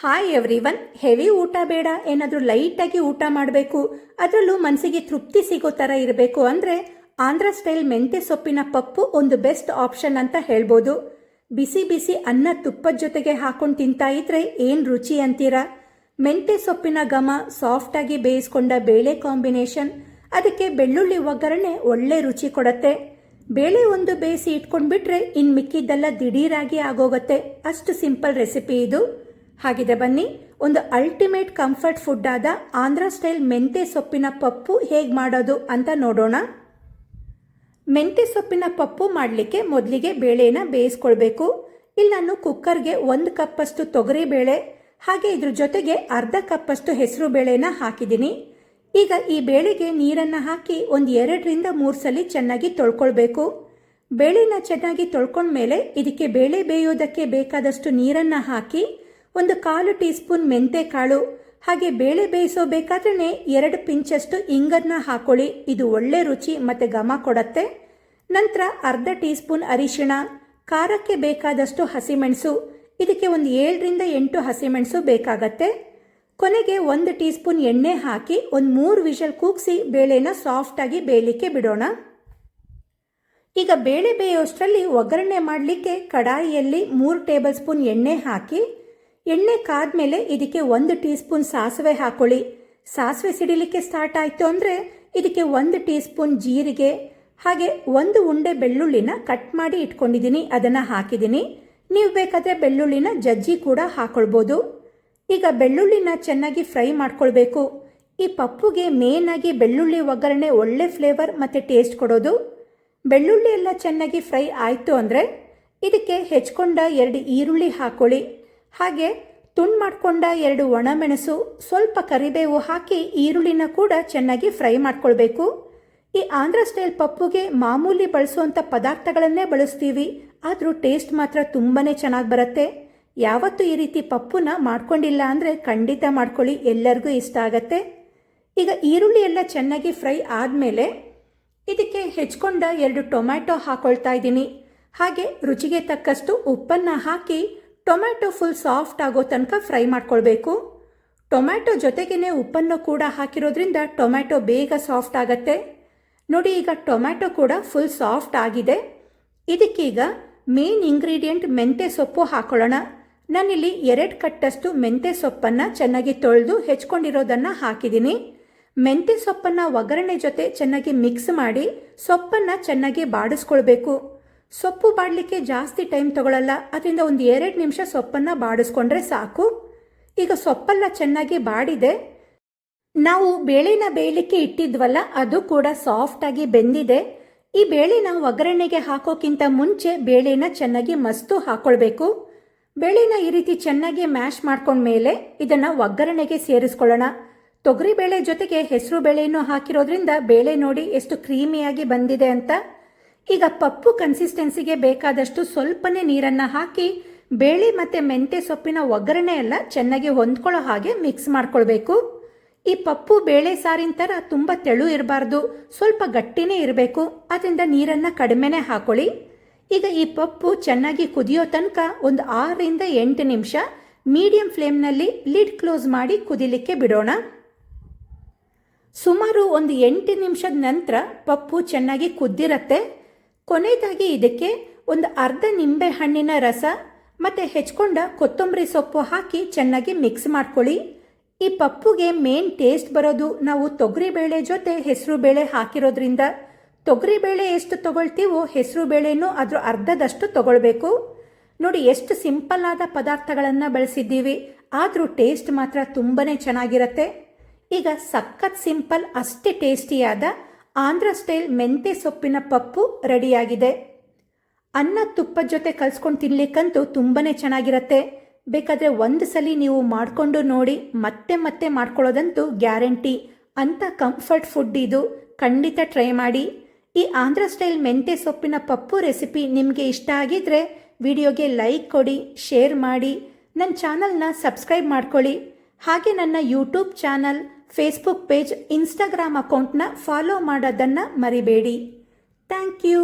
Hi everyone. Heavy ಊಟ ಬೇಡ, ಏನಾದರೂ ಲೈಟಾಗಿ ಊಟ ಮಾಡಬೇಕು, ಅದರಲ್ಲೂ ಮನಸ್ಸಿಗೆ ತೃಪ್ತಿ ಸಿಗೋ ಥರ ಇರಬೇಕು ಅಂದರೆ ಆಂಧ್ರ ಸ್ಟೈಲ್ ಮೆಂತ್ಯ ಸೊಪ್ಪಿನ ಪಪ್ಪು ಒಂದು ಬೆಸ್ಟ್ ಆಪ್ಷನ್ ಅಂತ ಹೇಳ್ಬೋದು. ಬಿಸಿ ಬಿಸಿ ಅನ್ನ ತುಪ್ಪದ ಜೊತೆಗೆ ಹಾಕೊಂಡು ತಿಂತಾ ಇದ್ರೆ ಏನು ರುಚಿ ಅಂತೀರಾ. ಮೆಂತ್ಯ ಸೊಪ್ಪಿನ ಘಮ, ಸಾಫ್ಟಾಗಿ ಬೇಯಿಸ್ಕೊಂಡ ಬೇಳೆ ಕಾಂಬಿನೇಷನ್, ಅದಕ್ಕೆ ಬೆಳ್ಳುಳ್ಳಿ ಒಗ್ಗರಣೆ ಒಳ್ಳೆ ರುಚಿ ಕೊಡುತ್ತೆ. ಬೇಳೆ ಒಂದು ಬೇಯಿಸಿ ಇಟ್ಕೊಂಡ್ಬಿಟ್ರೆ ಇನ್ನು ಮಿಕ್ಕಿದ್ದೆಲ್ಲ ದಿಢೀರಾಗಿ ಆಗೋಗುತ್ತೆ. ಅಷ್ಟು ಸಿಂಪಲ್ ರೆಸಿಪಿ ಇದು. ಹಾಗಿದೆ ಬನ್ನಿ, ಒಂದು ಅಲ್ಟಿಮೇಟ್ ಕಂಫರ್ಟ್ ಫುಡ್ ಆದ ಆಂಧ್ರ ಸ್ಟೈಲ್ ಮೆಂತ್ಯ ಸೊಪ್ಪಿನ ಪಪ್ಪು ಹೇಗೆ ಮಾಡೋದು ಅಂತ ನೋಡೋಣ. ಮೆಂತ್ಯ ಸೊಪ್ಪಿನ ಪಪ್ಪು ಮಾಡಲಿಕ್ಕೆ ಮೊದಲಿಗೆ ಬೇಳೆನ ಬೇಯಿಸ್ಕೊಳ್ಬೇಕು. ಇಲ್ಲಿ ನಾನು ಕುಕ್ಕರ್ಗೆ 1 ಕಪ್ಪಷ್ಟು ತೊಗರಿಬೇಳೆ, ಹಾಗೆ ಇದ್ರ ಜೊತೆಗೆ ಅರ್ಧ ಕಪ್ಪಷ್ಟು ಹೆಸರು ಬೇಳೆನ ಹಾಕಿದ್ದೀನಿ. ಈಗ ಈ ಬೇಳೆಗೆ ನೀರನ್ನು ಹಾಕಿ ಒಂದು 2ರಿಂದ 3 ಸಲ ಚೆನ್ನಾಗಿ ತೊಳ್ಕೊಳ್ಬೇಕು. ಬೇಳೆನ ಚೆನ್ನಾಗಿ ತೊಳ್ಕೊಂಡ್ಮೇಲೆ ಇದಕ್ಕೆ ಬೇಳೆ ಬೇಯೋದಕ್ಕೆ ಬೇಕಾದಷ್ಟು ನೀರನ್ನು ಹಾಕಿ ಒಂದು 1/4 ಟೀ ಸ್ಪೂನ್ ಮೆಂತೆ ಕಾಳು, ಹಾಗೆ ಬೇಳೆ ಬೇಯಿಸೋಬೇಕಾದ್ರೆ 2 ಪಿಂಚಷ್ಟು ಇಂಗನ್ನ ಹಾಕೊಳ್ಳಿ. ಇದು ಒಳ್ಳೆ ರುಚಿ ಮತ್ತು ಘಮ ಕೊಡುತ್ತೆ. ನಂತರ ಅರ್ಧ ಟೀ ಸ್ಪೂನ್ ಅರಿಶಿಣ, ಖಾರಕ್ಕೆ ಬೇಕಾದಷ್ಟು ಹಸಿಮೆಣಸು, ಇದಕ್ಕೆ ಒಂದು 7ರಿಂದ 8 ಹಸಿಮೆಣಸು ಬೇಕಾಗತ್ತೆ. ಕೊನೆಗೆ 1 ಟೀ ಸ್ಪೂನ್ ಎಣ್ಣೆ ಹಾಕಿ ಒಂದು 3 ವಿಷಲ್ ಕೂಗಿಸಿ ಬೇಳೆನ ಸಾಫ್ಟಾಗಿ ಬೇಯಲಿಕ್ಕೆ ಬಿಡೋಣ. ಈಗ ಬೇಳೆ ಬೇಯೋಷ್ಟರಲ್ಲಿ ಒಗ್ಗರಣೆ ಮಾಡಲಿಕ್ಕೆ ಕಡಾಯಿಯಲ್ಲಿ 3 ಟೇಬಲ್ ಸ್ಪೂನ್ ಎಣ್ಣೆ ಹಾಕಿ, ಎಣ್ಣೆ ಕಾದ್ಮೇಲೆ ಇದಕ್ಕೆ 1 ಟೀ ಸ್ಪೂನ್ ಸಾಸಿವೆ ಹಾಕೊಳ್ಳಿ. ಸಾಸಿವೆ ಸಿಡಿಲಿಕ್ಕೆ ಸ್ಟಾರ್ಟ್ ಆಯಿತು ಅಂದರೆ ಇದಕ್ಕೆ 1 ಟೀ ಸ್ಪೂನ್ ಜೀರಿಗೆ, ಹಾಗೆ 1 ಉಂಡೆ ಬೆಳ್ಳುಳ್ಳಿನ ಕಟ್ ಮಾಡಿ ಇಟ್ಕೊಂಡಿದ್ದೀನಿ, ಅದನ್ನು ಹಾಕಿದ್ದೀನಿ. ನೀವು ಬೇಕಾದರೆ ಬೆಳ್ಳುಳ್ಳಿನ ಜಜ್ಜಿ ಕೂಡ ಹಾಕೊಳ್ಬೋದು. ಈಗ ಬೆಳ್ಳುಳ್ಳಿನ ಚೆನ್ನಾಗಿ ಫ್ರೈ ಮಾಡ್ಕೊಳ್ಬೇಕು. ಈ ಪಪ್ಪುಗೆ ಮೇನಾಗಿ ಬೆಳ್ಳುಳ್ಳಿ ಒಗ್ಗರಣೆ ಒಳ್ಳೆ ಫ್ಲೇವರ್ ಮತ್ತು ಟೇಸ್ಟ್ ಕೊಡೋದು. ಬೆಳ್ಳುಳ್ಳಿ ಎಲ್ಲ ಚೆನ್ನಾಗಿ ಫ್ರೈ ಆಯಿತು ಅಂದರೆ ಇದಕ್ಕೆ ಹೆಚ್ಕೊಂಡ 2 ಈರುಳ್ಳಿ ಹಾಕೊಳ್ಳಿ, ಹಾಗೆ ತುಂಡು ಮಾಡಿಕೊಂಡ 2 ಒಣಮೆಣಸು, ಸ್ವಲ್ಪ ಕರಿಬೇವು ಹಾಕಿ ಈರುಳ್ಳಿನ ಕೂಡ ಚೆನ್ನಾಗಿ ಫ್ರೈ ಮಾಡ್ಕೊಳ್ಬೇಕು. ಈ ಆಂಧ್ರ ಸ್ಟೈಲ್ ಪಪ್ಪುಗೆ ಮಾಮೂಲಿ ಬಳಸುವಂಥ ಪದಾರ್ಥಗಳನ್ನೇ ಬಳಸ್ತೀವಿ, ಆದರೂ ಟೇಸ್ಟ್ ಮಾತ್ರ ತುಂಬಾ ಚೆನ್ನಾಗಿ ಬರುತ್ತೆ. ಯಾವತ್ತೂ ಈ ರೀತಿ ಪಪ್ಪುನ ಮಾಡ್ಕೊಂಡಿಲ್ಲ ಅಂದರೆ ಖಂಡಿತ ಮಾಡ್ಕೊಳ್ಳಿ, ಎಲ್ಲರಿಗೂ ಇಷ್ಟ ಆಗತ್ತೆ. ಈಗ ಈರುಳ್ಳಿ ಎಲ್ಲ ಚೆನ್ನಾಗಿ ಫ್ರೈ ಆದಮೇಲೆ ಇದಕ್ಕೆ ಹೆಚ್ಕೊಂಡ 2 ಟೊಮ್ಯಾಟೊ ಹಾಕೊಳ್ತಾ ಇದ್ದೀನಿ, ಹಾಗೆ ರುಚಿಗೆ ತಕ್ಕಷ್ಟು ಉಪ್ಪನ್ನು ಹಾಕಿ ಟೊಮ್ಯಾಟೊ ಫುಲ್ ಸಾಫ್ಟ್ ಆಗೋ ತನಕ ಫ್ರೈ ಮಾಡ್ಕೊಳ್ಬೇಕು. ಟೊಮ್ಯಾಟೊ ಜೊತೆಗೇ ಉಪ್ಪನ್ನು ಕೂಡ ಹಾಕಿರೋದ್ರಿಂದ ಟೊಮ್ಯಾಟೊ ಬೇಗ ಸಾಫ್ಟ್ ಆಗತ್ತೆ. ನೋಡಿ, ಈಗ ಟೊಮ್ಯಾಟೊ ಕೂಡ ಫುಲ್ ಸಾಫ್ಟ್ ಆಗಿದೆ. ಇದಕ್ಕೀಗ ಮೇನ್ ಇಂಗ್ರೀಡಿಯೆಂಟ್ ಮೆಂತ್ಯ ಸೊಪ್ಪು ಹಾಕೊಳ್ಳೋಣ. ನಾನಿಲ್ಲಿ 2 ಕಟ್ಟಷ್ಟು ಮೆಂತ್ಯ ಸೊಪ್ಪನ್ನು ಚೆನ್ನಾಗಿ ತೊಳೆದು ಹೆಚ್ಕೊಂಡಿರೋದನ್ನು ಹಾಕಿದ್ದೀನಿ. ಮೆಂತ್ಯ ಸೊಪ್ಪನ್ನು ಒಗ್ಗರಣೆ ಜೊತೆ ಚೆನ್ನಾಗಿ ಮಿಕ್ಸ್ ಮಾಡಿ ಸೊಪ್ಪನ್ನು ಚೆನ್ನಾಗಿ ಬಾಡಿಸ್ಕೊಳ್ಬೇಕು. ಸೊಪ್ಪು ಬಾಡಲಿಕ್ಕೆ ಜಾಸ್ತಿ ಟೈಮ್ ತಗೊಳ್ಳಲ್ಲ, ಅದರಿಂದ ಒಂದು 2 ನಿಮಿಷ ಸೊಪ್ಪನ್ನು ಬಾಡಿಸ್ಕೊಂಡ್ರೆ ಸಾಕು. ಈಗ ಸೊಪ್ಪೆಲ್ಲ ಚೆನ್ನಾಗಿ ಬಾಡಿದೆ. ನಾವು ಬೇಳೆನ ಬೇಯಲಿಕ್ಕೆ ಇಟ್ಟಿದ್ವಲ್ಲ, ಅದು ಕೂಡ ಸಾಫ್ಟಾಗಿ ಬೆಂದಿದೆ. ಈ ಬೇಳೆನ ಒಗ್ಗರಣೆಗೆ ಹಾಕೋಕ್ಕಿಂತ ಮುಂಚೆ ಬೇಳೆನ ಚೆನ್ನಾಗಿ ಮಸ್ತು ಹಾಕೊಳ್ಬೇಕು. ಬೇಳೆನ ಈ ರೀತಿ ಚೆನ್ನಾಗಿ ಮ್ಯಾಶ್ ಮಾಡ್ಕೊಂಡ್ಮೇಲೆ ಇದನ್ನು ಒಗ್ಗರಣೆಗೆ ಸೇರಿಸ್ಕೊಳ್ಳೋಣ. ತೊಗರಿ ಬೇಳೆ ಜೊತೆಗೆ ಹೆಸರು ಬೇಳೆನೂ ಹಾಕಿರೋದ್ರಿಂದ ಬೇಳೆ ನೋಡಿ ಎಷ್ಟು ಕ್ರೀಮಿಯಾಗಿ ಬಂದಿದೆ ಅಂತ. ಈಗ ಪಪ್ಪು ಕನ್ಸಿಸ್ಟೆನ್ಸಿಗೆ ಬೇಕಾದಷ್ಟು ಸ್ವಲ್ಪನೇ ನೀರನ್ನು ಹಾಕಿ ಬೇಳೆ ಮತ್ತು ಮೆಂತ್ಯ ಸೊಪ್ಪಿನ ಒಗ್ಗರಣೆ ಎಲ್ಲ ಚೆನ್ನಾಗಿ ಹೊಂದ್ಕೊಳ್ಳೋ ಹಾಗೆ ಮಿಕ್ಸ್ ಮಾಡ್ಕೊಳ್ಬೇಕು. ಈ ಪಪ್ಪು ಬೇಳೆ ಸಾರಿನ ಥರ ತುಂಬ ತೆಳು ಇರಬಾರ್ದು, ಸ್ವಲ್ಪ ಗಟ್ಟಿನೇ ಇರಬೇಕು, ಅದರಿಂದ ನೀರನ್ನು ಕಡಿಮೆನೇ ಹಾಕೊಳ್ಳಿ. ಈಗ ಈ ಪಪ್ಪು ಚೆನ್ನಾಗಿ ಕುದಿಯೋ ತನಕ ಒಂದು 6ರಿಂದ 8 ನಿಮಿಷ ಮೀಡಿಯಂ ಫ್ಲೇಮ್ನಲ್ಲಿ ಲಿಡ್ ಕ್ಲೋಸ್ ಮಾಡಿ ಕುದಿಲಿಕ್ಕೆ ಬಿಡೋಣ. ಸುಮಾರು ಒಂದು 8 ನಿಮಿಷದ ನಂತರ ಪಪ್ಪು ಚೆನ್ನಾಗಿ ಕುದ್ದಿರತ್ತೆ. ಕೊನೆಯದಾಗಿ ಇದಕ್ಕೆ ಒಂದು ಅರ್ಧ ನಿಂಬೆ ಹಣ್ಣಿನ ರಸ ಮತ್ತು ಹೆಚ್ಕೊಂಡ ಕೊತ್ತಂಬರಿ ಸೊಪ್ಪು ಹಾಕಿ ಚೆನ್ನಾಗಿ ಮಿಕ್ಸ್ ಮಾಡ್ಕೊಳ್ಳಿ. ಈ ಪಪ್ಪುಗೆ ಮೇನ್ ಟೇಸ್ಟ್ ಬರೋದು ನಾವು ತೊಗರಿಬೇಳೆ ಜೊತೆ ಹೆಸರು ಬೇಳೆ ಹಾಕಿರೋದ್ರಿಂದ. ತೊಗರಿಬೇಳೆ ಎಷ್ಟು ತಗೊಳ್ತೀವೋ ಹೆಸರು ಬೇಳೆನೂ ಅದ್ರ ಅರ್ಧದಷ್ಟು ತಗೊಳ್ಬೇಕು. ನೋಡಿ, ಎಷ್ಟು ಸಿಂಪಲ್ ಆದ ಪದಾರ್ಥಗಳನ್ನು ಬಳಸಿದ್ದೀವಿ, ಆದರೂ ಟೇಸ್ಟ್ ಮಾತ್ರ ತುಂಬಾ ಚೆನ್ನಾಗಿರುತ್ತೆ. ಈಗ ಸಖತ್ ಸಿಂಪಲ್, ಅಷ್ಟೇ ಟೇಸ್ಟಿಯಾದ ಆಂಧ್ರ ಸ್ಟೈಲ್ ಮೆಂತ್ಯ ಸೊಪ್ಪಿನ ಪಪ್ಪು ರೆಡಿಯಾಗಿದೆ. ಅನ್ನ ತುಪ್ಪದ ಜೊತೆ ಕಲಿಸ್ಕೊಂಡು ತಿನ್ಲಿಕ್ಕಂತೂ ತುಂಬಾ ಚೆನ್ನಾಗಿರುತ್ತೆ. ಬೇಕಾದರೆ 1 ಸಲ ನೀವು ಮಾಡಿಕೊಂಡು ನೋಡಿ, ಮತ್ತೆ ಮತ್ತೆ ಮಾಡ್ಕೊಳ್ಳೋದಂತೂ ಗ್ಯಾರಂಟಿ. ಅಂಥ ಕಂಫರ್ಟ್ ಫುಡ್ ಇದು, ಖಂಡಿತ ಟ್ರೈ ಮಾಡಿ. ಈ ಆಂಧ್ರ ಸ್ಟೈಲ್ ಮೆಂತ್ಯ ಸೊಪ್ಪಿನ ಪಪ್ಪು ರೆಸಿಪಿ ನಿಮಗೆ ಇಷ್ಟ ಆಗಿದ್ರೆ ವಿಡಿಯೋಗೆ ಲೈಕ್ ಕೊಡಿ, ಶೇರ್ ಮಾಡಿ, ನನ್ನ ಚಾನಲ್ನ ಸಬ್ಸ್ಕ್ರೈಬ್ ಮಾಡ್ಕೊಳ್ಳಿ. ಹಾಗೆ ನನ್ನ YouTube channel, Facebook page, Instagram ಅಕೌಂಟ್ನ ಫಾಲೋ ಮಾಡೋದನ್ನು ಮರಿಬೇಡಿ. Thank you.